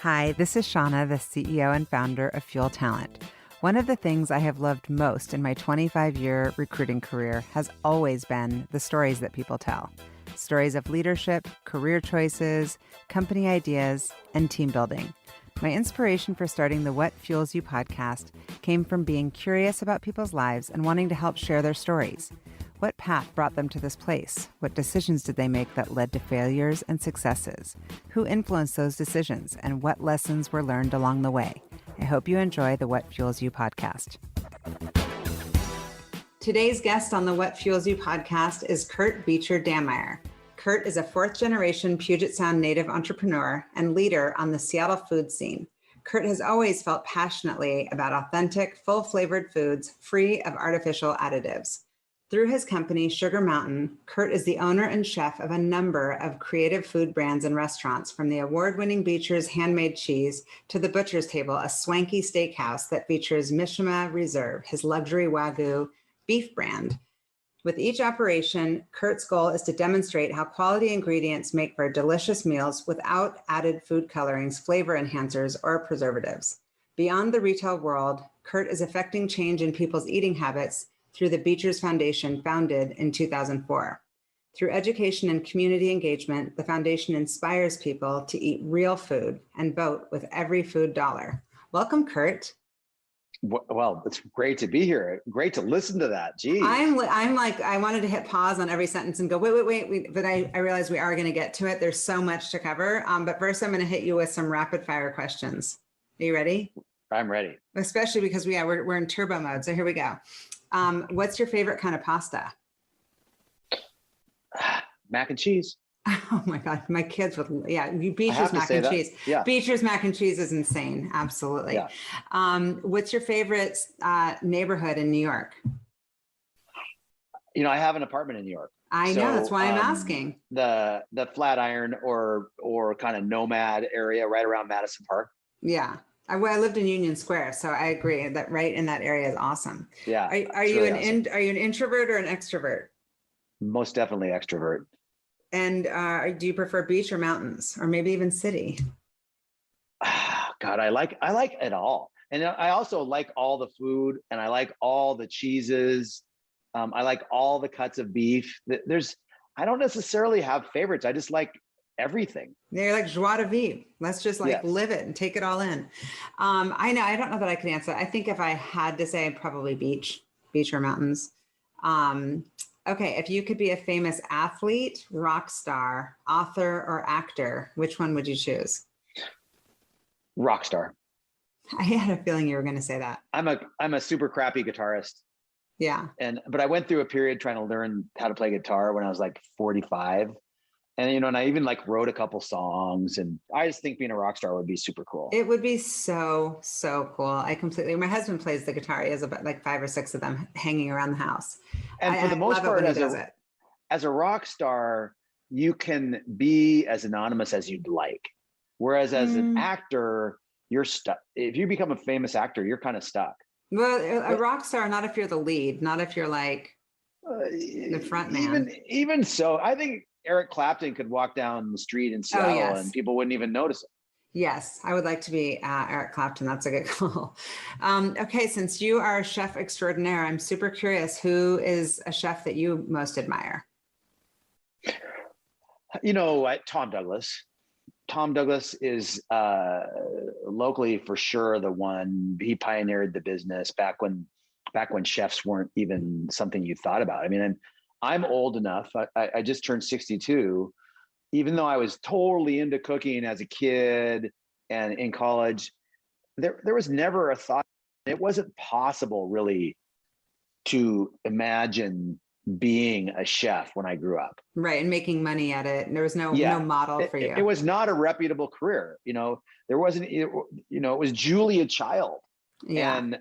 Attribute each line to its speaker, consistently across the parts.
Speaker 1: Hi, this is Shauna, the CEO and founder of Fuel Talent. One of the things I have loved most in my 25-year recruiting career has always been the stories that people tell. Stories of leadership, career choices, company ideas, and team building. My inspiration for starting the What Fuels You podcast came from being curious about people's lives and wanting to help share their stories. What path brought them to this place? What decisions did they make that led to failures and successes? Who influenced those decisions, and what lessons were learned along the way? I hope you enjoy the What Fuels You podcast. Today's guest on the What Fuels You podcast is Beecher Dammeier. Kurt is a fourth-generation Puget Sound native entrepreneur and leader on the Seattle food scene. Kurt has always felt passionately about authentic, full-flavored foods free of artificial additives. Through his company, Sugar Mountain, Kurt is the owner and chef of a number of creative food brands and restaurants, from the award-winning Beecher's Handmade cheese to the Butcher's Table, a swanky steakhouse that features Mishima Reserve, his luxury Wagyu beef brand. With each operation, Kurt's goal is to demonstrate how quality ingredients make for delicious meals without added food colorings, flavor enhancers, or preservatives. Beyond the retail world, Kurt is affecting change in people's eating habits through the Beecher's Foundation, founded in 2004. Through education and community engagement, the foundation inspires people to eat real food and vote with every food dollar. Welcome, Kurt.
Speaker 2: Well, it's great to be here. Great to listen to that. Geez.
Speaker 1: I'm like, I wanted to hit pause on every sentence and go, wait. But I realized we are going to get to it. There's so much to cover. But first, I'm going to hit you with some rapid fire questions. Are you ready?
Speaker 2: I'm ready.
Speaker 1: Especially because we're in turbo mode. So here we go. What's your favorite kind of pasta?
Speaker 2: Mac and cheese.
Speaker 1: Oh my God, my kids would, Beecher's mac and cheese.
Speaker 2: Yeah.
Speaker 1: Beecher's mac and cheese is insane. Absolutely. Yeah. What's your favorite neighborhood in New York?
Speaker 2: You know, I have an apartment in New York.
Speaker 1: I know, that's why I'm asking.
Speaker 2: The Flatiron or kind of nomad area right around Madison Park.
Speaker 1: Yeah. I lived in Union Square, so I agree that right in that area is awesome.
Speaker 2: Yeah.
Speaker 1: Are you awesome. Are you an introvert or an extrovert?
Speaker 2: Most definitely extrovert.
Speaker 1: And do you prefer beach or mountains, or maybe even city?
Speaker 2: God, I like it all, and I also like all the food, and I like all the cheeses. I like all the cuts of beef. I don't necessarily have favorites. I just like everything.
Speaker 1: They're like joie de vivre. Let's just live it and take it all in. I don't know that I could answer. I think if I had to say, probably beach or mountains. Okay, if you could be a famous athlete, rock star, author, or actor, which one would you choose?
Speaker 2: Rock star.
Speaker 1: I had a feeling you were going to say that.
Speaker 2: I'm a super crappy guitarist.
Speaker 1: Yeah.
Speaker 2: But I went through a period trying to learn how to play guitar when I was like 45. And, and I even wrote a couple songs, and I just think being a rock star would be super cool.
Speaker 1: It would be so cool. My husband plays the guitar. He has about 5 or 6 of them hanging around the house.
Speaker 2: And for the most part, as a rock star, you can be as anonymous as you'd like. Whereas as an actor, you're stuck. If you become a famous actor, you're kind of stuck.
Speaker 1: Well, a rock star, not if you're the lead, not if you're the front man.
Speaker 2: Even so, I think Eric Clapton could walk down the street in Seattle and people wouldn't even notice it.
Speaker 1: Yes, I would like to be Eric Clapton. That's a good call. Okay, since you are a chef extraordinaire, I'm super curious, who is a chef that you most admire?
Speaker 2: Tom Douglas. Tom Douglas is locally for sure the one. He pioneered the business back when chefs weren't even something you thought about. I mean, I'm old enough. I just turned 62. Even though I was totally into cooking as a kid and in college, there was never a thought. It wasn't possible really to imagine being a chef when I grew up.
Speaker 1: Right, and making money at it. And there was no model for you.
Speaker 2: It was not a reputable career. There wasn't. It was Julia Child, and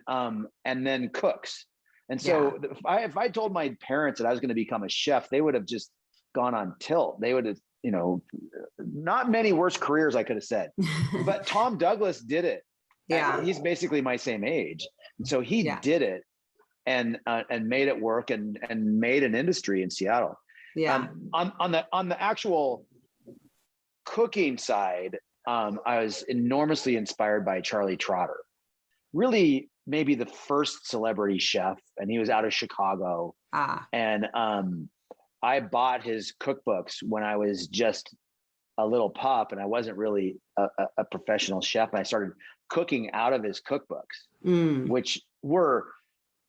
Speaker 2: then cooks. And so if I told my parents that I was going to become a chef, they would have just gone on tilt. They would have, not many worse careers I could have said, but Tom Douglas did it. Yeah. He's basically my same age. And so he did it and made it work and made an industry in Seattle.
Speaker 1: Yeah.
Speaker 2: On the actual cooking side, I was enormously inspired by Charlie Trotter. Really, maybe the first celebrity chef, and he was out of Chicago. And I bought his cookbooks when I was just a little pup, and I wasn't really a professional chef. And I started cooking out of his cookbooks, which were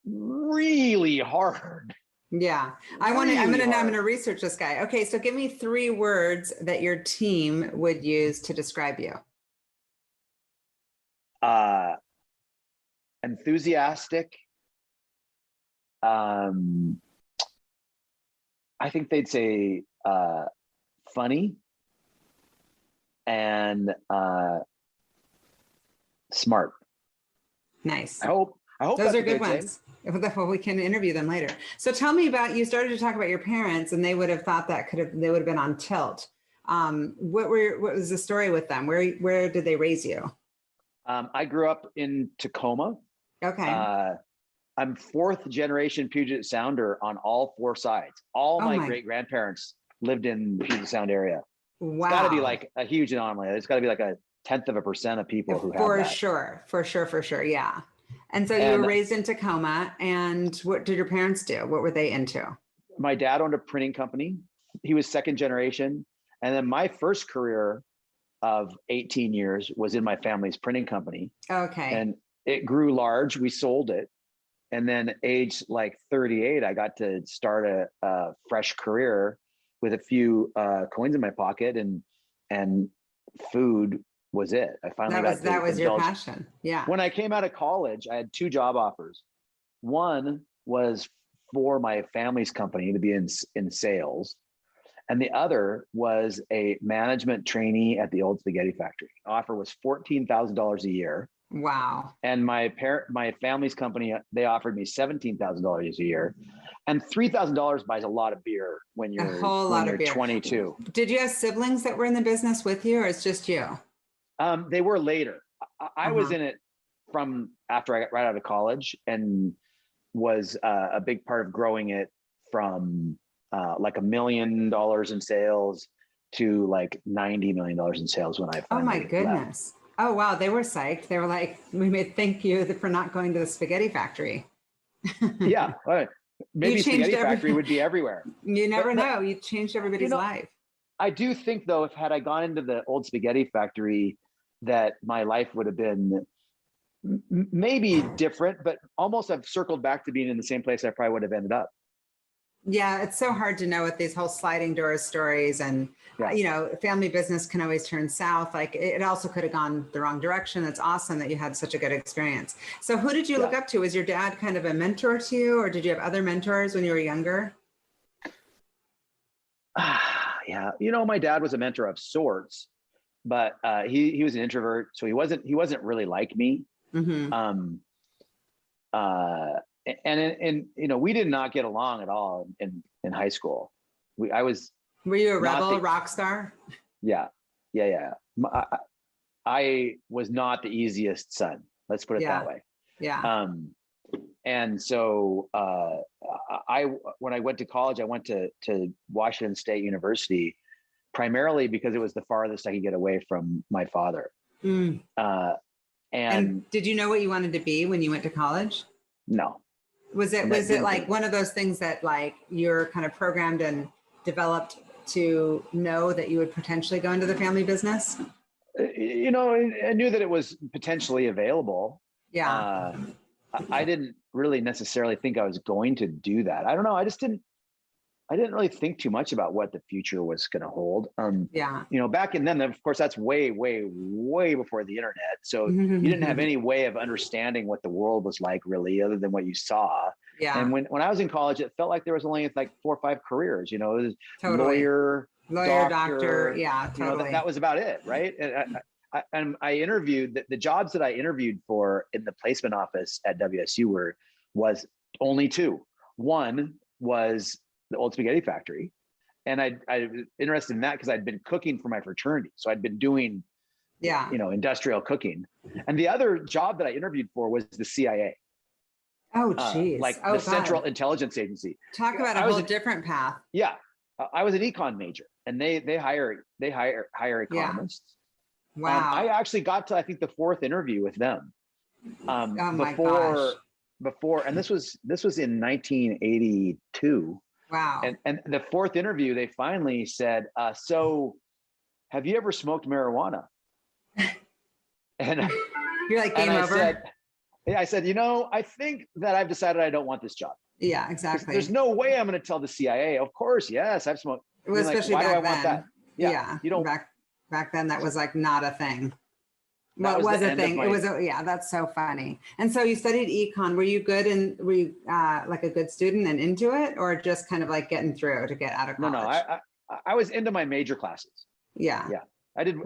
Speaker 2: really hard.
Speaker 1: Yeah. I'm going to research this guy. Okay. So give me 3 words that your team would use to describe you.
Speaker 2: Enthusiastic. I think they'd say funny and smart.
Speaker 1: Nice.
Speaker 2: I hope
Speaker 1: those are good ones. Well, we can interview them later. So tell me about, you started to talk about your parents, and they would have thought they would have been on tilt. What was the story with them? Where did they raise you?
Speaker 2: I grew up in Tacoma.
Speaker 1: Okay.
Speaker 2: I'm 4th generation Puget Sounder on all 4 sides. All my great grandparents lived in the Puget Sound area.
Speaker 1: Wow.
Speaker 2: It's got to be like a huge anomaly. It's got to be like a 10% of people who have that.
Speaker 1: For sure. Yeah. And so you were raised in Tacoma, and what did your parents do? What were they into?
Speaker 2: My dad owned a printing company. He was 2nd generation. And then my first career of 18 years was in my family's printing company.
Speaker 1: Okay.
Speaker 2: And it grew large. We sold it. And then age like 38, I got to start a fresh career with a few coins in my pocket, and food was it. I finally
Speaker 1: that was your passion. Yeah.
Speaker 2: When I came out of college, I had 2 job offers. One was for my family's company to be in sales. And the other was a management trainee at the old spaghetti factory. Offer was $14,000 a year.
Speaker 1: Wow.
Speaker 2: And my family's company, they offered me $17,000 a year. And $3,000 buys a lot of beer when you're 22.
Speaker 1: Did you have siblings that were in the business with you, or it's just you?
Speaker 2: They were later. I was in it from after I got right out of college, and was a big part of growing it from like $1 million in sales to like $90 million in sales when I finally
Speaker 1: Oh my goodness.
Speaker 2: left.
Speaker 1: Oh wow, they were psyched. They were like, we may thank you for not going to the spaghetti factory.
Speaker 2: Yeah, right. Maybe spaghetti factory would be everywhere.
Speaker 1: You never know. You changed everybody's life.
Speaker 2: I do think though, had I gone into the old spaghetti factory, that my life would have been maybe different, but almost I've circled back to being in the same place I probably would have ended up.
Speaker 1: Yeah, it's so hard to know with these whole sliding doors stories, and family business can always turn south. Like it also could have gone the wrong direction. It's awesome that you had such a good experience. So who did you look up to? Was your dad kind of a mentor to you, or did you have other mentors when you were younger?
Speaker 2: Yeah, my dad was a mentor of sorts, but he was an introvert, so he wasn't really like me. Mm-hmm. And we did not get along at all in high school. Were you
Speaker 1: a rebel, rock star?
Speaker 2: Yeah. I was not the easiest son. Let's put it that way.
Speaker 1: Yeah.
Speaker 2: And so when I went to college, I went to Washington State University, primarily because it was the farthest I could get away from my father. And
Speaker 1: did you know what you wanted to be when you went to college?
Speaker 2: No.
Speaker 1: Was it like one of those things that like you're kind of programmed and developed to know that you would potentially go into the family business?
Speaker 2: I knew that it was potentially available.
Speaker 1: Yeah.
Speaker 2: I didn't really necessarily think I was going to do that. I don't know. I didn't really think too much about what the future was going to hold. Back in then, of course, that's way, way, way before the internet. So you didn't have any way of understanding what the world was like really, other than what you saw. Yeah. And when I was in college, it felt like there was only like 4 or 5 careers, it was lawyer,
Speaker 1: doctor. Yeah, totally.
Speaker 2: That was about it. Right. And I interviewed the jobs that I interviewed for in the placement office at WSU was only 2. One was the old spaghetti factory. And I was interested in that because I'd been cooking for my fraternity. So I'd been doing, industrial cooking. And the other job that I interviewed for was the CIA.
Speaker 1: Oh, geez.
Speaker 2: The Central Intelligence Agency.
Speaker 1: Talk about a whole different path.
Speaker 2: Yeah. I was an econ major, and they hire economists.
Speaker 1: Wow.
Speaker 2: I actually got to, I think, the 4th interview with them.
Speaker 1: Oh my gosh.
Speaker 2: Before, and this was in 1982.
Speaker 1: Wow.
Speaker 2: And the 4th interview, they finally said, so have you ever smoked marijuana? And
Speaker 1: You're like, game over.
Speaker 2: I said, I think that I've decided I don't want this job.
Speaker 1: Yeah, exactly.
Speaker 2: There's no way I'm going to tell the CIA. Of course, yes, I've smoked.
Speaker 1: Well, especially
Speaker 2: why
Speaker 1: back
Speaker 2: do I
Speaker 1: then.
Speaker 2: want that?
Speaker 1: Yeah.
Speaker 2: You don't.
Speaker 1: Back then, that was like not a thing. Well,
Speaker 2: That
Speaker 1: it was
Speaker 2: the
Speaker 1: a
Speaker 2: end of
Speaker 1: thing.
Speaker 2: my-
Speaker 1: It was, yeah, that's so funny. And so you studied econ. Were you good and were you like a good student and into it, or just kind of like getting through to get out of college?
Speaker 2: No. I was into my major classes.
Speaker 1: Yeah.
Speaker 2: Yeah. I did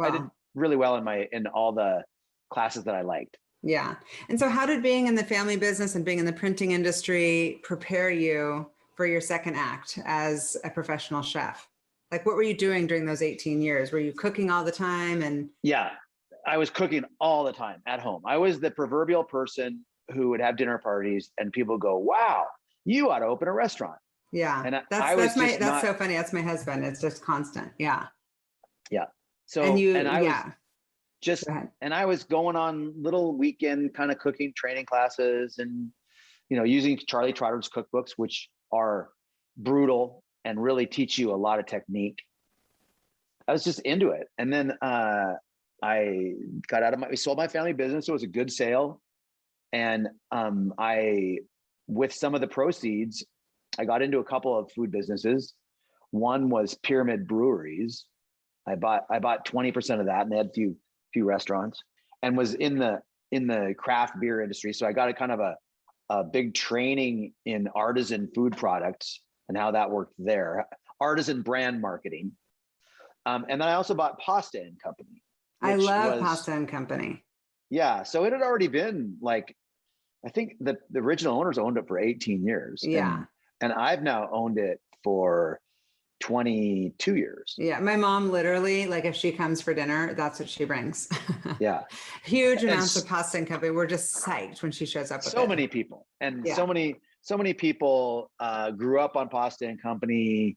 Speaker 2: really well in all the classes that I liked.
Speaker 1: Yeah. And so how did being in the family business and being in the printing industry prepare you for your second act as a professional chef? Like, what were you doing during those 18 years? Were you cooking all the time? And
Speaker 2: yeah, I was cooking all the time at home. I was the proverbial person who would have dinner parties and people go, wow, you ought to open a restaurant.
Speaker 1: yeah,
Speaker 2: And
Speaker 1: that's so funny. That's my husband. It's just constant. Yeah.
Speaker 2: Yeah. So,
Speaker 1: And
Speaker 2: I was going on little weekend kind of cooking training classes and, using Charlie Trotter's cookbooks, which are brutal and really teach you a lot of technique. I was just into it. And then I got we sold my family business. It was a good sale. And with some of the proceeds, I got into a couple of food businesses. One was Pyramid Breweries. I bought 20% of that, and they had a few restaurants, and was in the craft beer industry. So I got a kind of a big training in artisan food products and how that worked there, artisan brand marketing. And then I also bought Pasta and Company.
Speaker 1: I love Pasta and Company.
Speaker 2: Yeah. So it had already been like, I think the original owners owned it for 18 years.
Speaker 1: Yeah.
Speaker 2: And I've now owned it for 22 years.
Speaker 1: Yeah. My mom literally, like, if she comes for dinner, that's what she brings.
Speaker 2: Yeah.
Speaker 1: Huge amounts of Pasta and Company. We're just psyched when she shows up with
Speaker 2: so
Speaker 1: it.
Speaker 2: many people. And so many people grew up on Pasta and Company.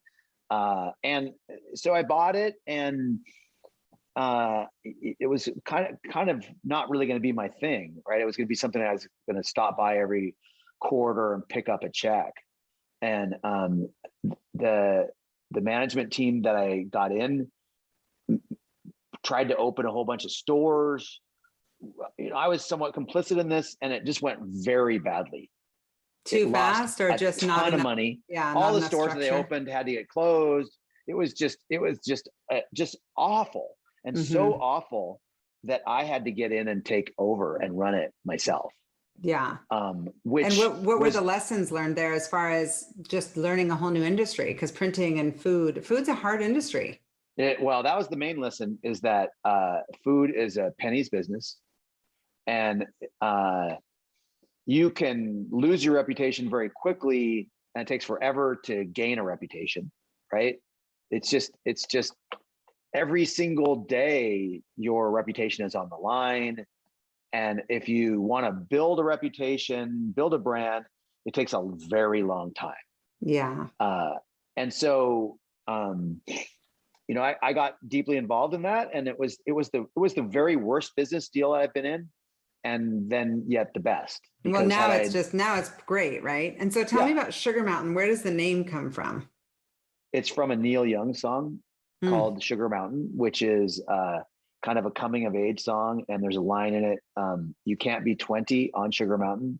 Speaker 2: And so I bought it, and it was kind of not really going to be my thing, right? It was going to be something I was going to stop by every quarter and pick up a check. And the management team that I got in tried to open a whole bunch of stores. I was somewhat complicit in this, and it just went very badly.
Speaker 1: Too fast, or just not
Speaker 2: a ton of money.
Speaker 1: Yeah,
Speaker 2: all the stores that they opened had to get closed. It was just awful, and so awful that I had to get in and take over and run it myself.
Speaker 1: Yeah.
Speaker 2: And
Speaker 1: what were the lessons learned there as far as just learning a whole new industry? Because printing and food's a hard industry.
Speaker 2: Well, that was the main lesson, is that food is a penny's business, and you can lose your reputation very quickly, and it takes forever to gain a reputation, right? It's just every single day your reputation is on the line. And if you want to build a reputation, build a brand, it takes a very long time.
Speaker 1: Yeah.
Speaker 2: And so, I got deeply involved in that, and it was the very worst business deal I've been in, and then yet the best.
Speaker 1: Well, now it's great, right? And so tell me about Sugar Mountain. Where does the name come from?
Speaker 2: It's from a Neil Young song called Sugar Mountain, which is kind of a coming of age song. And there's a line in it, you can't be 20 on Sugar Mountain,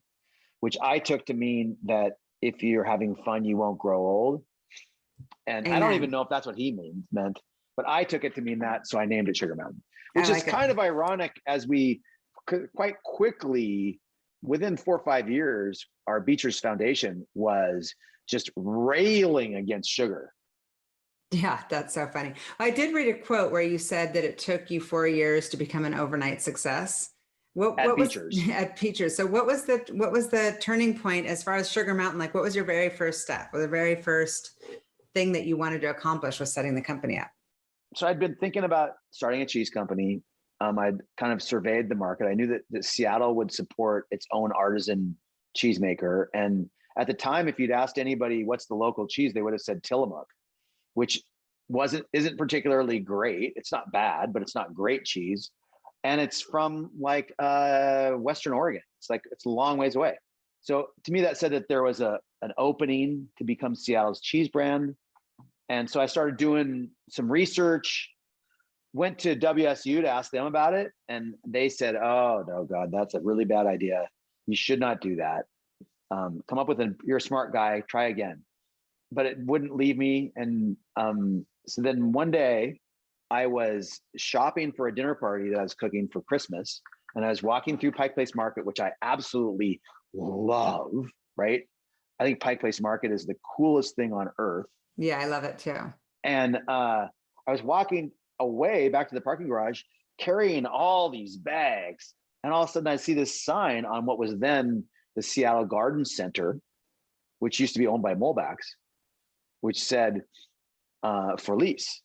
Speaker 2: which I took to mean that if you're having fun, you won't grow old. And Amen. I don't even know if that's what he meant, but I took it to mean that. So I named it Sugar Mountain, which is kind of ironic, as we quite quickly, within 4 or 5 years, our Beecher's Foundation was just railing against sugar.
Speaker 1: Yeah, that's so funny. I did read a quote where you said that it took you 4 years to become an overnight success.
Speaker 2: At Beecher's.
Speaker 1: So what was the turning point as far as Sugar Mountain? Like, what was your very first step, or the very first thing that you wanted to accomplish with setting the company up?
Speaker 2: So I'd been thinking about starting a cheese company. I'd kind of surveyed the market. I knew that Seattle would support its own artisan cheesemaker. And at the time, if you'd asked anybody what's the local cheese, they would have said Tillamook, which isn't particularly great. It's not bad, but it's not great cheese. and it's from like Western Oregon. It's a long ways away. So to me, that said that there was an opening to become Seattle's cheese brand. And so I started doing some research, went to WSU to ask them about it. And they said, oh, no, God, that's a really bad idea. You should not do that. Come up with you're a smart guy, try again. But it wouldn't leave me. And so then one day I was shopping for a dinner party that I was cooking for Christmas. And I was walking through Pike Place Market, which I absolutely love, right? I think Pike Place Market is the coolest thing on earth.
Speaker 1: Yeah, I love it too.
Speaker 2: And I was walking away back to the parking garage, carrying all these bags. And all of a sudden I see this sign on what was then the Seattle Garden Center, which used to be owned by Molbach's, which said for lease.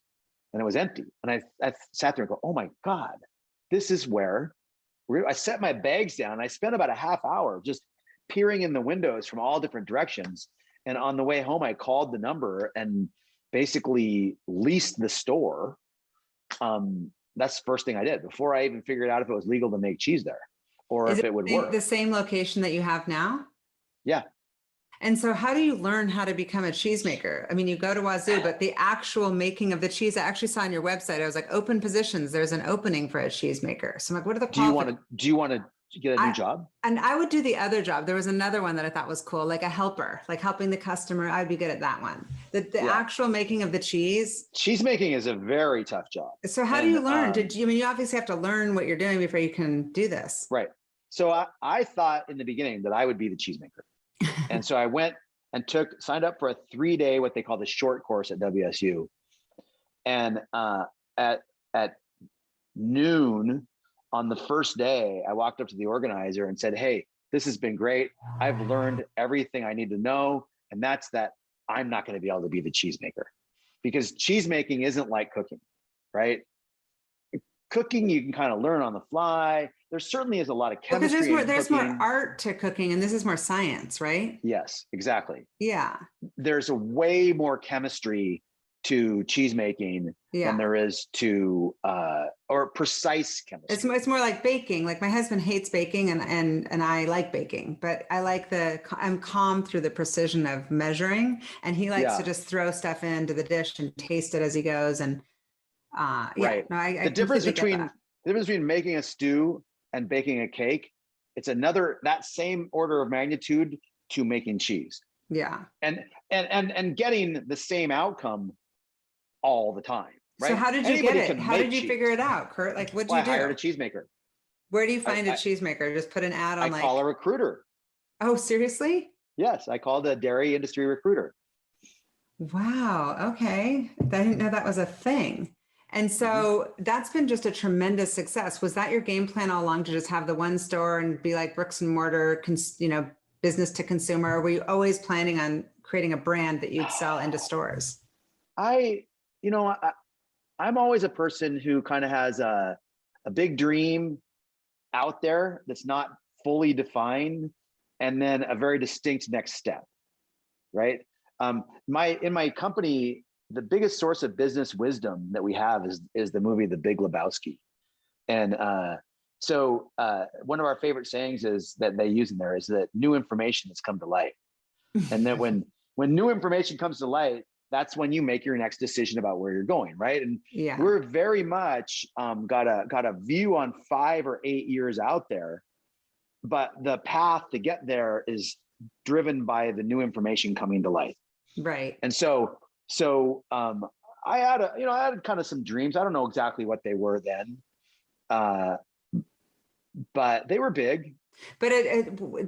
Speaker 2: And it was empty. And I sat there and go, oh my God, this is where I set my bags down. I spent about a half hour just peering in the windows from all different directions. And on the way home, I called the number and basically leased the store. That's the first thing I did before I even figured out if it was legal to make cheese there or if it would work.
Speaker 1: The same location that you have now?
Speaker 2: Yeah.
Speaker 1: And so how do you learn how to become a cheesemaker? I mean, you go to Wazoo, but the actual making of the cheese, I actually saw on your website, I was like, open positions, there's an opening for a cheesemaker. So I'm like, what are the qualifications?
Speaker 2: Do you want to get a new job?
Speaker 1: And I would do the other job. There was another one that I thought was cool, like a helper, like helping the customer. I'd be good at that one. The actual making of the cheese.
Speaker 2: Cheese making is a very tough job.
Speaker 1: So how do you learn? You obviously have to learn what you're doing before you can do this.
Speaker 2: Right. So I thought in the beginning that I would be the cheesemaker. And so I went and signed up for a 3-day, what they call the short course at WSU. And at noon on the first day, I walked up to the organizer and said, hey, this has been great. I've learned everything I need to know. And that's that I'm not going to be able to be the cheesemaker, because cheesemaking isn't like cooking, right? Cooking, you can kind of learn on the fly. There certainly is a lot of chemistry.
Speaker 1: Because there's more art to cooking, and this is more science, right?
Speaker 2: Yes, exactly.
Speaker 1: Yeah.
Speaker 2: There's a way more chemistry to cheese making than there is to or precise chemistry.
Speaker 1: It's more like baking. Like my husband hates baking, and I like baking, but I like I'm calm through the precision of measuring, and he likes to just throw stuff into the dish and taste it as he goes. And
Speaker 2: right.
Speaker 1: No,
Speaker 2: the difference between making a stew and baking a cake, it's that same order of magnitude to making cheese.
Speaker 1: Yeah.
Speaker 2: And getting the same outcome all the time, right?
Speaker 1: So how did you get it? How did you figure it out, Kurt? Like, what'd you do?
Speaker 2: I hired a cheesemaker.
Speaker 1: Where do you find a cheesemaker? Just put an ad on.
Speaker 2: I call a recruiter.
Speaker 1: Oh, seriously?
Speaker 2: Yes, I called a dairy industry recruiter.
Speaker 1: Wow. Okay. I didn't know that was a thing. And so that's been just a tremendous success. Was that your game plan all along, to just have the one store and be like bricks and mortar, business to consumer? Or were you always planning on creating a brand that you'd sell into stores?
Speaker 2: I'm always a person who kind of has a big dream out there that's not fully defined, and then a very distinct next step, right? In my company, the biggest source of business wisdom that we have is the movie The Big Lebowski. And so one of our favorite sayings is that they use in there is that new information has come to light. And that when new information comes to light, that's when you make your next decision about where you're going, right? And we're very much got a view on 5 or 8 years out there, but the path to get there is driven by the new information coming to light.
Speaker 1: Right.
Speaker 2: And so I had kind of some dreams. I don't know exactly what they were then, but they were big.
Speaker 1: But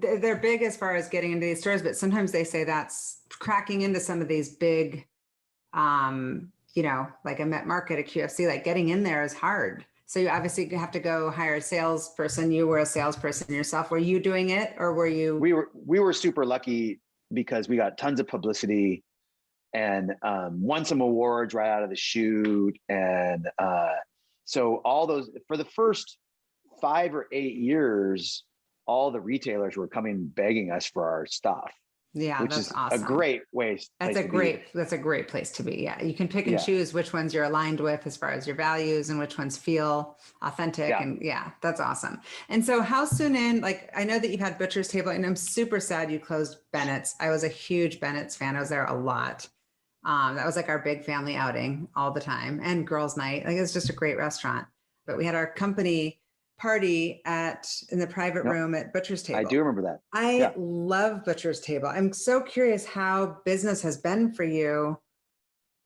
Speaker 1: they're big as far as getting into these stores, but sometimes they say that's cracking into some of these big, like a Met Market, a QFC, like getting in there is hard. So you obviously have to go hire a salesperson. You were a salesperson yourself. Were you doing it, or were you? We were super lucky because we got tons of publicity and won some awards right out of the chute. And so all those, for the first 5 or 8 years, all the retailers were coming begging us for our stuff. Yeah,
Speaker 2: which
Speaker 1: that's
Speaker 2: is a
Speaker 1: awesome.
Speaker 2: great place to be.
Speaker 1: That's a great place to be. Yeah. You can pick and
Speaker 2: Yeah.
Speaker 1: choose which ones you're aligned with as far as your values and which ones feel authentic.
Speaker 2: Yeah.
Speaker 1: And yeah, that's awesome. And so how soon in, like, I know that you've had Butcher's Table and I'm super sad you closed Bennett's. I was a huge Bennett's fan. I was there a lot. That was like our big family outing all the time, and girls' night. Like, it was just a great restaurant. But we had our company party in the private
Speaker 2: Yep.
Speaker 1: room at Butcher's Table.
Speaker 2: I do remember that.
Speaker 1: I love Butcher's Table. I'm so curious how business has been for you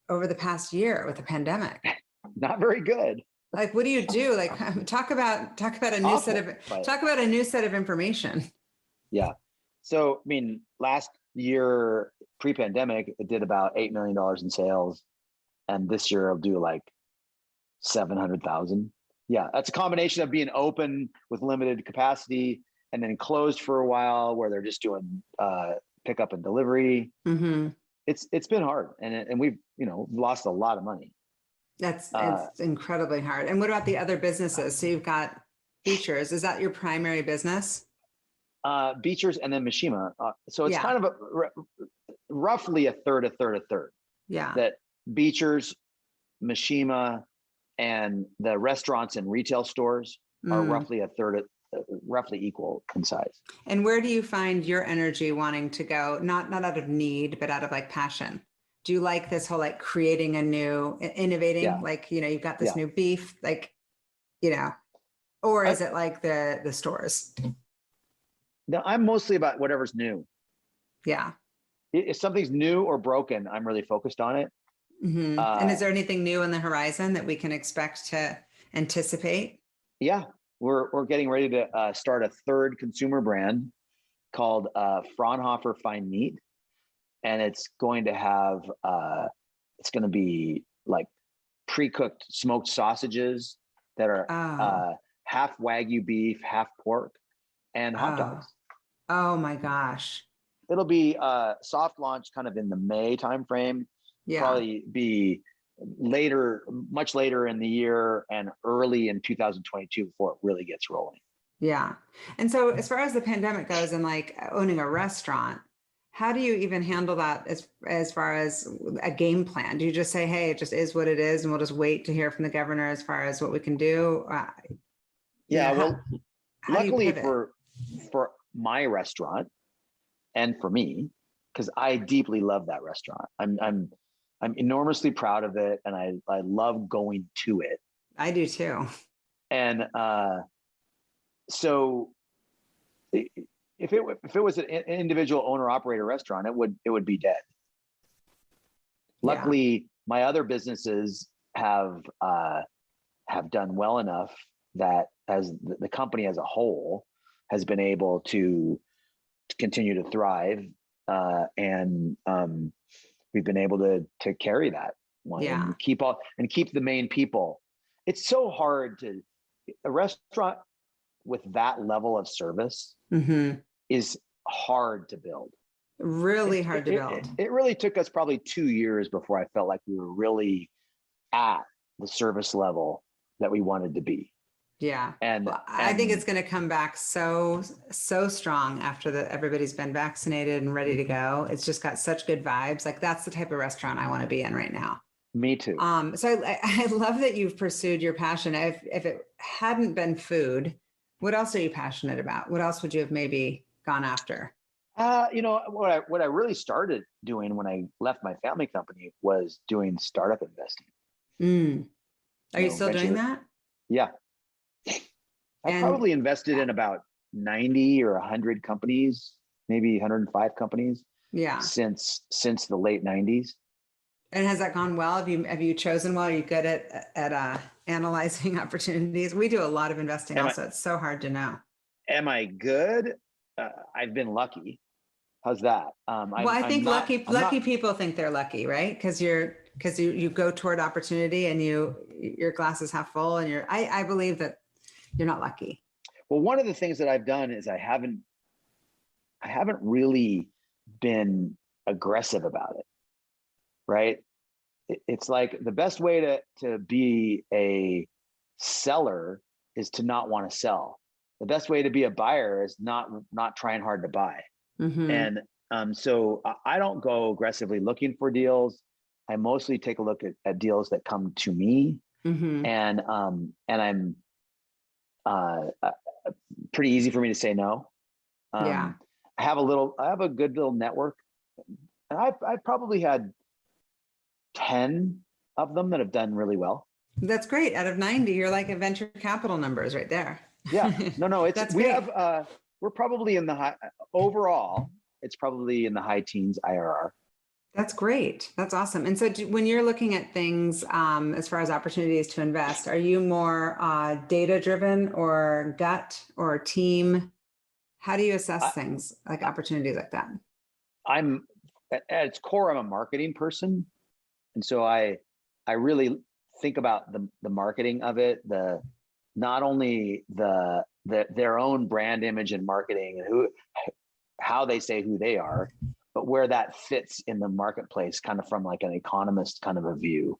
Speaker 1: over the past year with the pandemic.
Speaker 2: Not very good.
Speaker 1: Like, what do you do? Like, talk about a new set of information.
Speaker 2: Yeah. So, I mean, last year, pre-pandemic, it did about $8 million in sales. And this year it'll do like 700,000. Yeah. That's a combination of being open with limited capacity and then closed for a while where they're just doing pickup and delivery.
Speaker 1: Mm-hmm.
Speaker 2: It's been hard. And we've, lost a lot of money.
Speaker 1: It's incredibly hard. And what about the other businesses? So you've got Beecher's. Is that your primary business?
Speaker 2: Beecher's and then Mishima. So it's kind of roughly a third.
Speaker 1: Yeah.
Speaker 2: That Beecher's, Mishima, and the restaurants and retail stores are roughly a third, roughly equal in size.
Speaker 1: And where do you find your energy wanting to go? Not out of need, but out of like passion. Do you like this whole like creating a new, innovating?
Speaker 2: Yeah.
Speaker 1: Like, you've got this new beef, like, or is it like the stores?
Speaker 2: No, I'm mostly about whatever's new.
Speaker 1: Yeah.
Speaker 2: If something's new or broken, I'm really focused on it.
Speaker 1: Mm-hmm. And is there anything new on the horizon that we can expect to anticipate?
Speaker 2: Yeah, we're getting ready to start a third consumer brand called Fraunhofer Fine Meat. And it's going to have, it's going to be like pre-cooked smoked sausages that are half Wagyu beef, half pork, and hot dogs.
Speaker 1: Oh my gosh.
Speaker 2: It'll be soft launch kind of in the May timeframe.
Speaker 1: Yeah.
Speaker 2: Probably be later, much later in the year and early in 2022 before it really gets rolling.
Speaker 1: Yeah. And so as far as the pandemic goes and like owning a restaurant, how do you even handle that as far as a game plan? Do you just say, hey, it just is what it is, and we'll just wait to hear from the governor as far as what we can do?
Speaker 2: Luckily for my restaurant and for me, because I deeply love that restaurant. I'm enormously proud of it, and I love going to it.
Speaker 1: I do too.
Speaker 2: And so if it was an individual owner operator restaurant, it would be dead. Luckily, my other businesses have done well enough that as the company as a whole has been able to continue to thrive, and we've been able to carry that one and keep the main people. It's so hard to a restaurant with that level of service is hard to build.
Speaker 1: Really hard to build.
Speaker 2: It really took us probably 2 years before I felt like we were really at the service level that we wanted to be.
Speaker 1: Yeah. And I think it's going to come back so strong after everybody's been vaccinated and ready to go. It's just got such good vibes. Like, that's the type of restaurant I want to be in right now.
Speaker 2: Me too.
Speaker 1: So I love that you've pursued your passion. If it hadn't been food, what else are you passionate about? What else would you have maybe gone after?
Speaker 2: What I really started doing when I left my family company was doing startup investing.
Speaker 1: Are you still doing that?
Speaker 2: Yeah. I probably invested in about 90 or 100 companies, maybe 105 companies.
Speaker 1: Yeah.
Speaker 2: Since the late 90s.
Speaker 1: And has that gone well? Have you chosen well? Are you good at analyzing opportunities? We do a lot of investing also. It's so hard to know. Am
Speaker 2: I good? I've been lucky. How's that?
Speaker 1: I think lucky people think they're lucky, right? Because you go toward opportunity and your glass is half full, and I believe that you're not lucky.
Speaker 2: Well, one of the things that I've done is I haven't really been aggressive about it. Right? It's like the best way to be a seller is to not want to sell. The best way to be a buyer is not trying hard to buy. And So I don't go aggressively looking for deals. I mostly take a look at deals that come to me, and I'm pretty easy for me to say no.
Speaker 1: Yeah.
Speaker 2: I have a good little network, and I've probably had 10 of them that have done really well.
Speaker 1: That's great. Out of 90, you're like a venture capital numbers right there.
Speaker 2: Yeah, no,
Speaker 1: That's
Speaker 2: we
Speaker 1: great.
Speaker 2: have, we're probably in the high, overall, it's probably in the high teens IRR.
Speaker 1: That's great. That's awesome. And so when you're looking at things as far as opportunities to invest, are you more data driven or gut or team? How do you assess things like opportunities like that?
Speaker 2: I'm at its core, I'm a marketing person. And so I really think about the marketing of it, not only their own brand image and marketing and how they say who they are, but where that fits in the marketplace, kind of from like an economist kind of a view.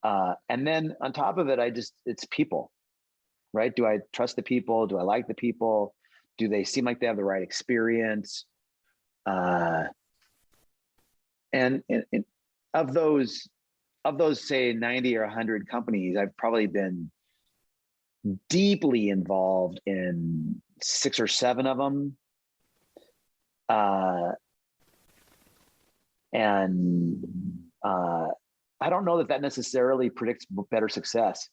Speaker 2: And then on top of it, it's people, right? Do I trust the people? Do I like the people? Do they seem like they have the right experience? And of those, say 90 or 100 companies, I've probably been deeply involved in 6 or 7 of them. I don't know that necessarily predicts better success.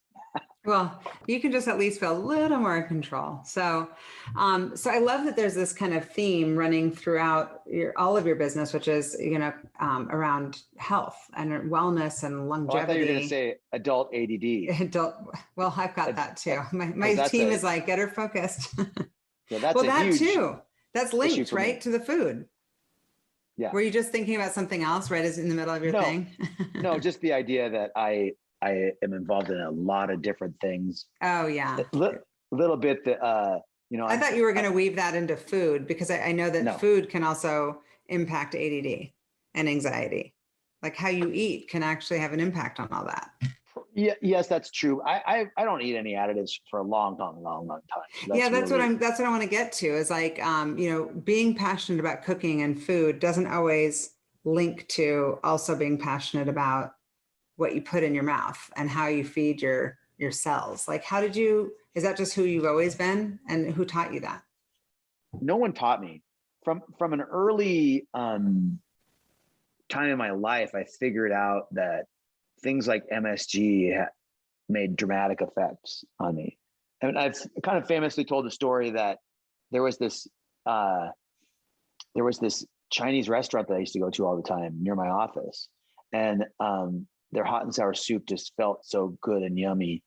Speaker 1: Well, you can just at least feel a little more in control. So I love that there's this kind of theme running throughout all of your business, which is, around health and wellness and longevity.
Speaker 2: Oh, I thought you were going to say adult ADD.
Speaker 1: Well, I've got that too. My team is like, get her focused.
Speaker 2: Yeah, that's
Speaker 1: well, that
Speaker 2: huge
Speaker 1: too. That's linked, right,
Speaker 2: me.
Speaker 1: to the food.
Speaker 2: Yeah.
Speaker 1: Were you just thinking about something else right as in the middle of your thing?
Speaker 2: No, just the idea that I am involved in a lot of different things.
Speaker 1: Oh yeah.
Speaker 2: A little bit that,
Speaker 1: I thought you were going to weave that into food, because I know that food can also impact ADD and anxiety. Like how you eat can actually have an impact on all that.
Speaker 2: Yeah, yes, that's true. I don't eat any additives for a long time. So
Speaker 1: that's what I want to get to is like, being passionate about cooking and food doesn't always link to also being passionate about what you put in your mouth and how you feed your cells. Like, is that just who you've always been, and who taught you that?
Speaker 2: No one taught me. From an early time in my life, I figured out that things like MSG made dramatic effects on me. And I've kind of famously told the story that there was this Chinese restaurant that I used to go to all the time near my office. And their hot and sour soup just felt so good and yummy.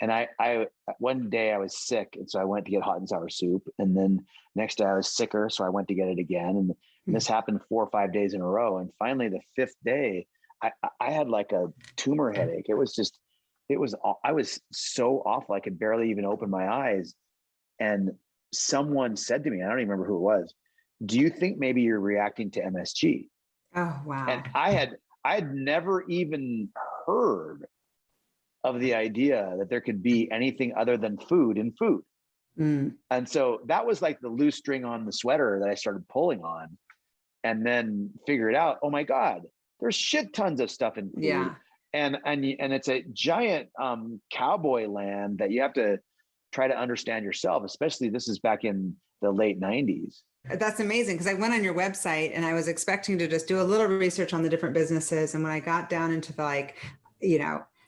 Speaker 2: And I one day I was sick, and so I went to get hot and sour soup. And then next day I was sicker, so I went to get it again. And this happened 4 or 5 days in a row. And finally, the 5th day, I had like a tumor headache. I was so awful. I could barely even open my eyes. And someone said to me, I don't even remember who it was, do you think maybe you're reacting to MSG?
Speaker 1: Oh, wow.
Speaker 2: And I had never even heard of the idea that there could be anything other than food in food. And so that was like the loose string on the sweater that I started pulling on, and then figured out, oh my God, there's shit tons of stuff in food.
Speaker 1: Yeah.
Speaker 2: And it's a giant cowboy land that you have to try to understand yourself, especially this is back in the late 90s.
Speaker 1: That's amazing, because I went on your website and I was expecting to just do a little research on the different businesses. And when I got down into the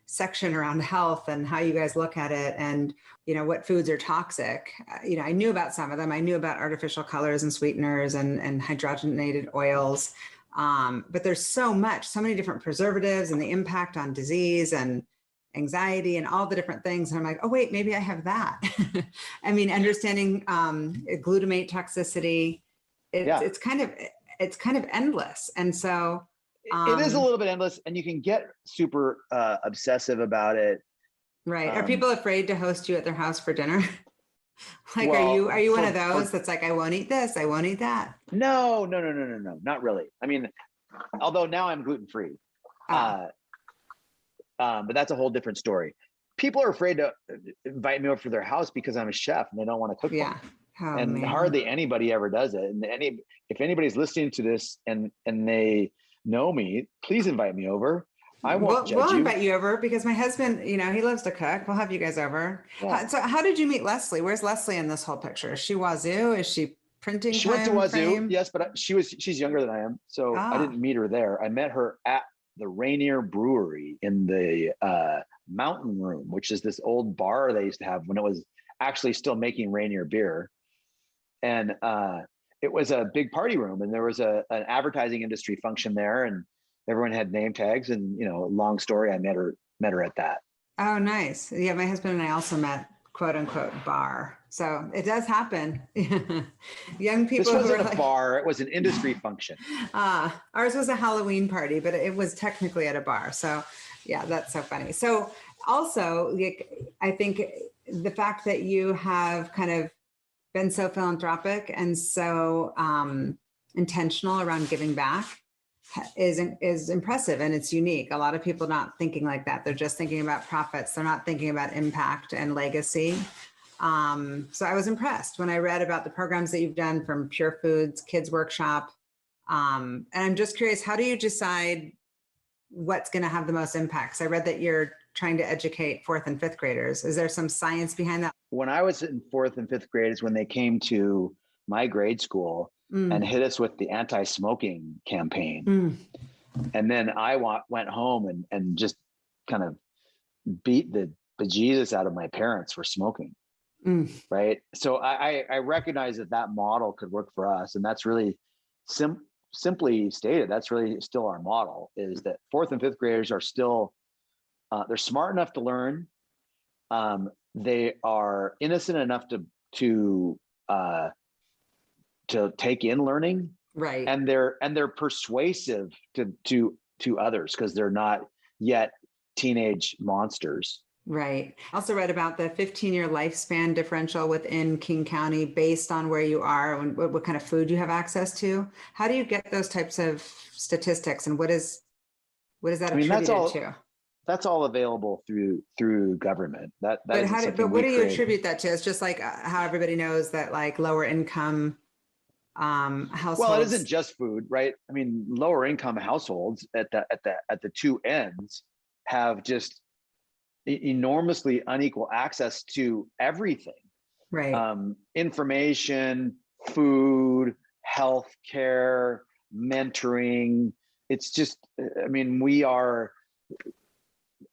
Speaker 1: section around health and how you guys look at it and, what foods are toxic, I knew about some of them. I knew about artificial colors and sweeteners and hydrogenated oils. But there's so many different preservatives and the impact on disease and anxiety and all the different things. And I'm like, oh, wait, maybe I have that. I mean, understanding glutamate toxicity, it's kind of endless. And so
Speaker 2: it is a little bit endless, and you can get super obsessive about it.
Speaker 1: Right. Are people afraid to host you at their house for dinner? Like, are you one of those that's like, I won't eat this, I won't eat that?
Speaker 2: No, not really. I mean, although now I'm gluten-free. But that's a whole different story. People are afraid to invite me over to their house because I'm a chef and they don't want to cook.
Speaker 1: Yeah. Oh,
Speaker 2: and
Speaker 1: man.
Speaker 2: hardly anybody ever does it. And if anybody's listening to this and they know me, please invite me over. I won't judge
Speaker 1: We'll
Speaker 2: you.
Speaker 1: invite you over because my husband, he loves to cook. We'll have you guys over.
Speaker 2: Yeah.
Speaker 1: So how did you meet Leslie? Where's Leslie in this whole picture? Is she Wazoo? Is she printing
Speaker 2: She went to
Speaker 1: time
Speaker 2: Wazoo,
Speaker 1: frame?
Speaker 2: yes, but she's younger than I am, so I didn't meet her there. I met her at the Rainier Brewery in the Mountain Room, which is this old bar they used to have when it was actually still making Rainier beer. And it was a big party room, and there was an advertising industry function there, and everyone had name tags. And long story, I met her at that.
Speaker 1: Oh, nice. Yeah, my husband and I also met quote unquote bar. So it does happen. Young people.
Speaker 2: This wasn't a bar; it was an industry function.
Speaker 1: Ours was a Halloween party, but it was technically at a bar. So yeah, that's so funny. So also, I think the fact that you have kind of been so philanthropic and so intentional around giving back is impressive, and it's unique. A lot of people not thinking like that. They're just thinking about profits. They're not thinking about impact and legacy. So I was impressed when I read about the programs that you've done from Pure Foods, Kids Workshop. And I'm just curious, how do you decide what's going to have the most impact? So I read that you're trying to educate 4th and 5th graders. Is there some science behind that?
Speaker 2: When I was in 4th and 5th grade is when they came to my grade school and hit us with the anti-smoking campaign. And then I went home and just kind of beat the bejesus out of my parents for smoking. Right. So I recognize that model could work for us. And that's really simply stated, that's really still our model, is that 4th and 5th graders are still, they're smart enough to learn. They are innocent enough to take in learning.
Speaker 1: Right.
Speaker 2: And they're persuasive to others because they're not yet teenage monsters.
Speaker 1: Right. I also read about the 15-year lifespan differential within King County based on where you are and what kind of food you have access to. How do you get those types of statistics, and what is that attributed to?
Speaker 2: That's all available through government. But
Speaker 1: what do you attribute that to? It's just like how everybody knows that like lower income households.
Speaker 2: Well, it isn't just food, right? I mean, lower income households at the two ends have just enormously unequal access to everything.
Speaker 1: Right.
Speaker 2: Information, food, healthcare, mentoring. It's just, I mean,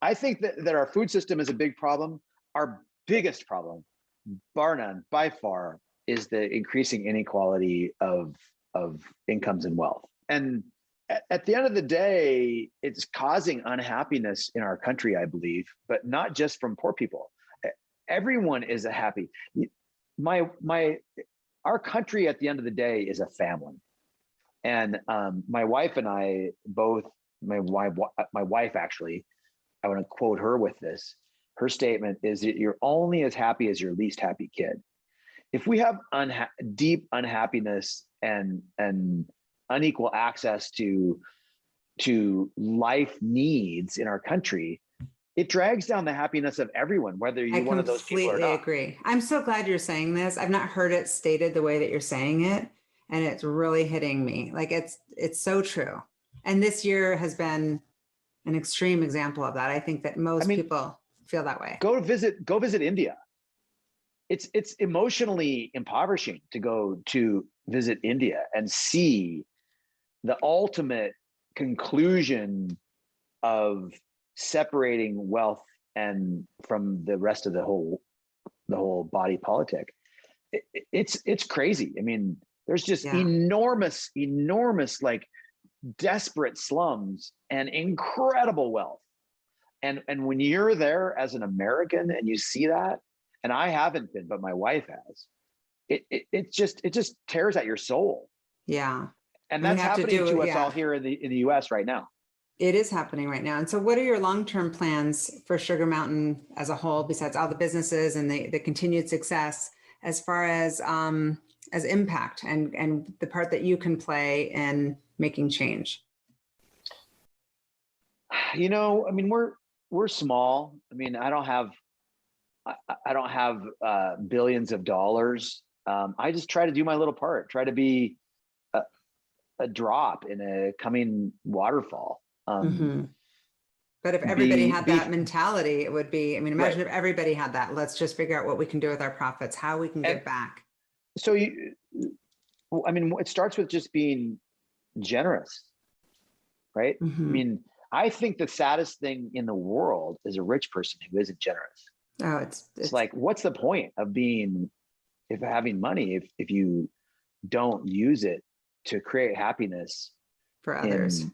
Speaker 2: I think that our food system is a big problem. Our biggest problem, bar none, by far, is the increasing inequality of incomes and wealth. And at the end of the our it's causing unhappiness in our country, I believe, but not just from poor people. Everyone is happy. Our country at the end of the day is a family. And my wife and I both, my wife actually, I want to quote her with this. Her statement is that you're only as happy as your least happy kid. If we have deep unhappiness and unequal access to life needs in our country, it drags down the happiness of everyone, whether you're one of those people or not.
Speaker 1: I completely agree. I'm so glad you're saying this. I've not heard it stated the way that you're saying it, and it's really hitting me. Like it's so true. And this year has been an extreme example of that. I think that most people feel that way.
Speaker 2: Go visit India. It's emotionally impoverishing to go to visit India and see the ultimate conclusion of separating wealth and from the rest of the whole body politic. It's crazy. I mean, there's just enormous, like desperate slums and incredible wealth. And when you're there as an American and you see that, and I haven't been, but my wife has, it just tears at your soul.
Speaker 1: Yeah.
Speaker 2: And that's happening to us all here in the US right now.
Speaker 1: It is happening right now. And so what are your long-term plans for Sugar Mountain as a whole, besides all the businesses and the continued success, as far as impact and the part that you can play in making change?
Speaker 2: I mean, we're small. I mean, I don't have billions of dollars. I just try to do my little part, try to be a drop in a coming waterfall.
Speaker 1: But if everybody had that mentality, it would be, I mean, imagine if everybody had that. Let's just figure out what we can do with our profits, how we can give back.
Speaker 2: So it starts with just being generous, right? I mean, I think the saddest thing in the world is a rich person who isn't generous.
Speaker 1: Oh,
Speaker 2: it's like, what's the point of having money if you don't use it to create happiness
Speaker 1: for others?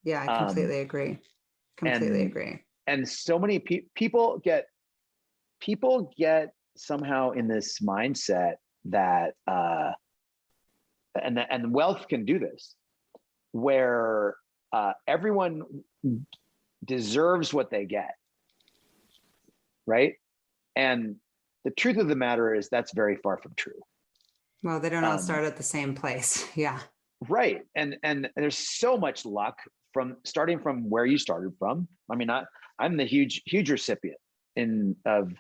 Speaker 1: Yeah, I completely agree. Agree.
Speaker 2: And so many people get somehow in this mindset that and wealth can do this, where everyone deserves what they get, right? And the truth of the matter is that's very far from true.
Speaker 1: Well, they don't all start at the same place. Yeah.
Speaker 2: Right. And there's so much luck starting from where you started from. I mean, I'm the huge recipient of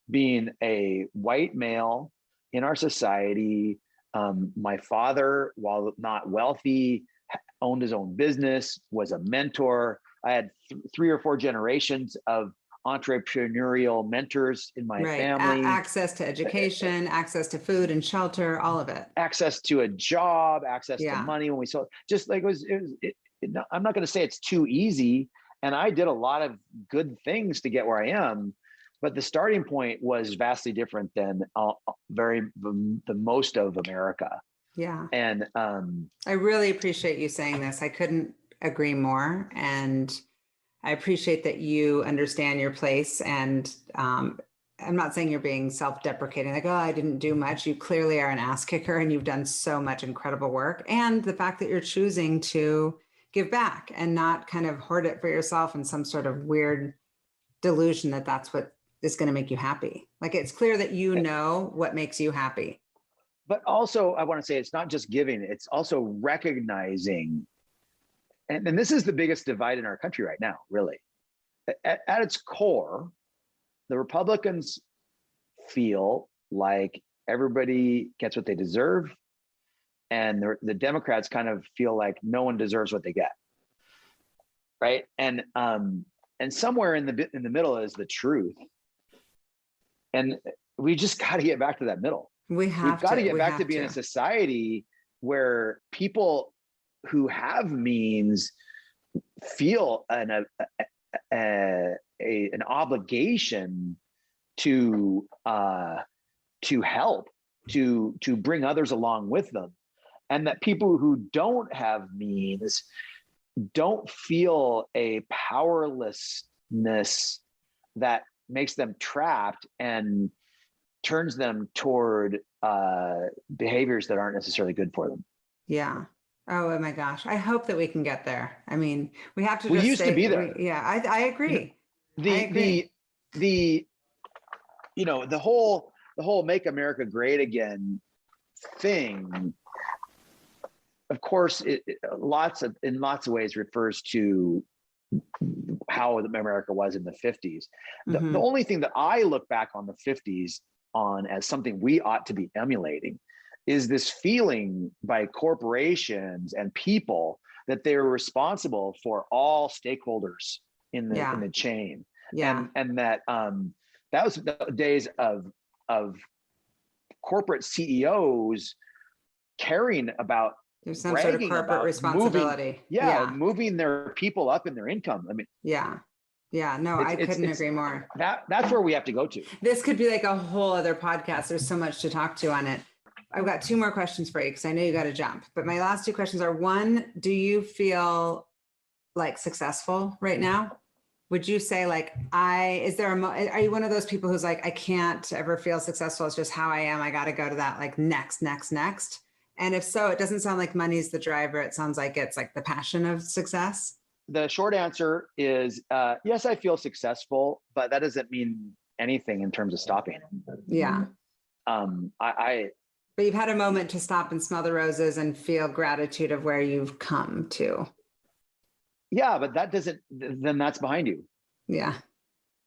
Speaker 2: being a white male in our society. My father, while not wealthy, owned his own business, was a mentor. I had 3 or 4 generations of entrepreneurial mentors in my family.
Speaker 1: Access to education, access to food and shelter, all of it.
Speaker 2: Access to a job, access to money when we sold. Just like I'm not going to say it's too easy. And I did a lot of good things to get where I am, but the starting point was vastly different than the most of America.
Speaker 1: Yeah.
Speaker 2: And
Speaker 1: I really appreciate you saying this. I couldn't agree more. And I appreciate that you understand your place. And I'm not saying you're being self-deprecating, like, oh, I didn't do much. You clearly are an ass kicker and you've done so much incredible work. And the fact that you're choosing to give back and not kind of hoard it for yourself in some sort of weird delusion that that's what is going to make you happy. Like, it's clear that you know what makes you happy.
Speaker 2: But also, I want to say it's not just giving, it's also recognizing, and this is the biggest divide in our country right now, really. At its core, the Republicans feel like everybody gets what they deserve, and the Democrats kind of feel like no one deserves what they get, right? And somewhere in the middle is the truth, and we just got to get back to that middle. We've got to get back to being a society where people who have means feel an obligation to help, to bring others along with them, and that people who don't have means don't feel a powerlessness that makes them trapped and turns them toward behaviors that aren't necessarily good for them.
Speaker 1: Yeah. Oh my gosh. I hope that we can get there. I mean, we have to.
Speaker 2: We used to be there.
Speaker 1: I agree.
Speaker 2: The whole "Make America Great Again" thing, of course, in lots of ways refers to how America was in the 50s. The only thing that I look back on the 50s on as something we ought to be emulating is this feeling by corporations and people that they're responsible for all stakeholders in the chain.
Speaker 1: Yeah.
Speaker 2: And that was the days of corporate CEOs caring about
Speaker 1: there's some sort of corporate responsibility.
Speaker 2: Moving their people up in their income. I mean,
Speaker 1: no, I couldn't agree more.
Speaker 2: That's where we have to go to.
Speaker 1: This could be like a whole other podcast. There's so much to talk to on it. I've got 2 more questions for you because I know you got to jump. But my last 2 questions are: 1, do you feel like successful right now? Would you say like, are you one of those people who's like, I can't ever feel successful. It's just how I am. I got to go to that like next. And if so, it doesn't sound like money's the driver. It sounds like it's like the passion of success.
Speaker 2: The short answer is yes, I feel successful, but that doesn't mean anything in terms of stopping.
Speaker 1: Yeah.
Speaker 2: But
Speaker 1: you've had a moment to stop and smell the roses and feel gratitude of where you've come to.
Speaker 2: Yeah, but then that's behind you.
Speaker 1: Yeah.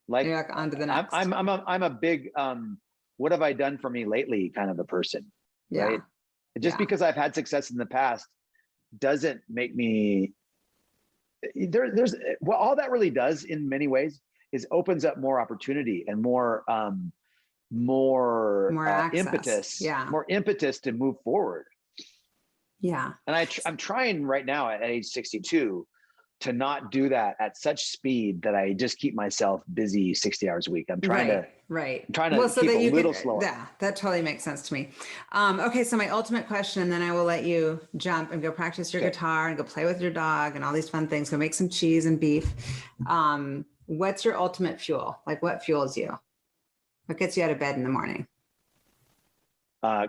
Speaker 2: Like,
Speaker 1: you're like on to the next.
Speaker 2: I'm a big what have I done for me lately kind of a person, right? Just because I've had success in the past doesn't make me there's well, all that really does in many ways is opens up more opportunity and more
Speaker 1: access.
Speaker 2: more impetus to move forward.
Speaker 1: Yeah.
Speaker 2: And I'm trying right now at age 62 to not do that at such speed that I just keep myself busy 60 hours a week. I'm trying to keep a little slower.
Speaker 1: Yeah, that totally makes sense to me. Okay, so my ultimate question, and then I will let you jump and go practice your guitar and go play with your dog and all these fun things. Go make some cheese and beef. What's your ultimate fuel? Like, what fuels you? What gets you out of bed in the morning?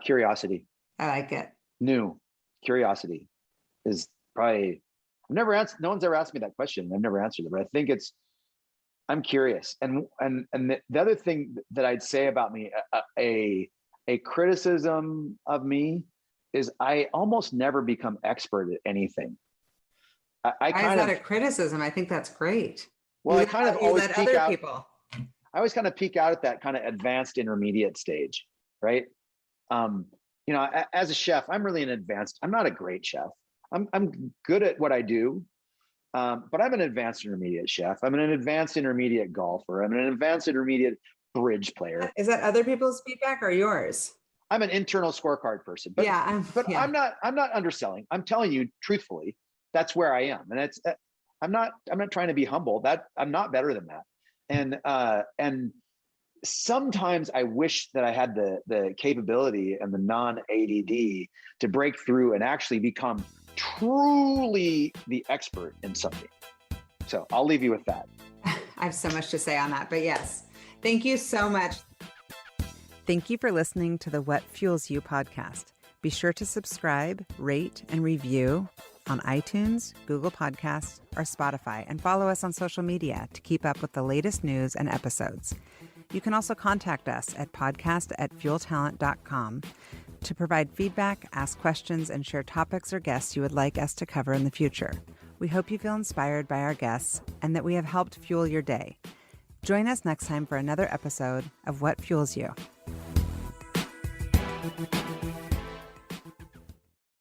Speaker 2: Curiosity.
Speaker 1: I like it.
Speaker 2: Curiosity is probably, no one's ever asked me that question. I've never answered it, but I think I'm curious. And the other thing that I'd say about me, a criticism of me is I almost never become expert at anything.
Speaker 1: Why is that a criticism? I think that's great.
Speaker 2: Well, I kind of always peek out.
Speaker 1: People.
Speaker 2: I always kind of peek out at that kind of advanced intermediate stage, right? You know, as a chef, I'm really I'm not a great chef. I'm good at what I do, but I'm an advanced intermediate chef. I'm an advanced intermediate golfer. I'm an advanced intermediate bridge player.
Speaker 1: Is that other people's feedback or yours?
Speaker 2: I'm an internal scorecard person, but I'm not underselling. I'm telling you truthfully, that's where I am, and I'm not trying to be humble. That I'm not better than that, and sometimes I wish that I had the capability and the non-ADD to break through and actually become truly the expert in something. So I'll leave you with that.
Speaker 1: I have so much to say on that, but yes, thank you so much. Thank you for listening to the What Fuels You podcast. Be sure to subscribe, rate, and review on iTunes, Google Podcasts, or Spotify, and follow us on social media to keep up with the latest news and episodes. You can also contact us at podcast@fueltalent.com to provide feedback, ask questions, and share topics or guests you would like us to cover in the future. We hope you feel inspired by our guests and that we have helped fuel your day. Join us next time for another episode of What Fuels You.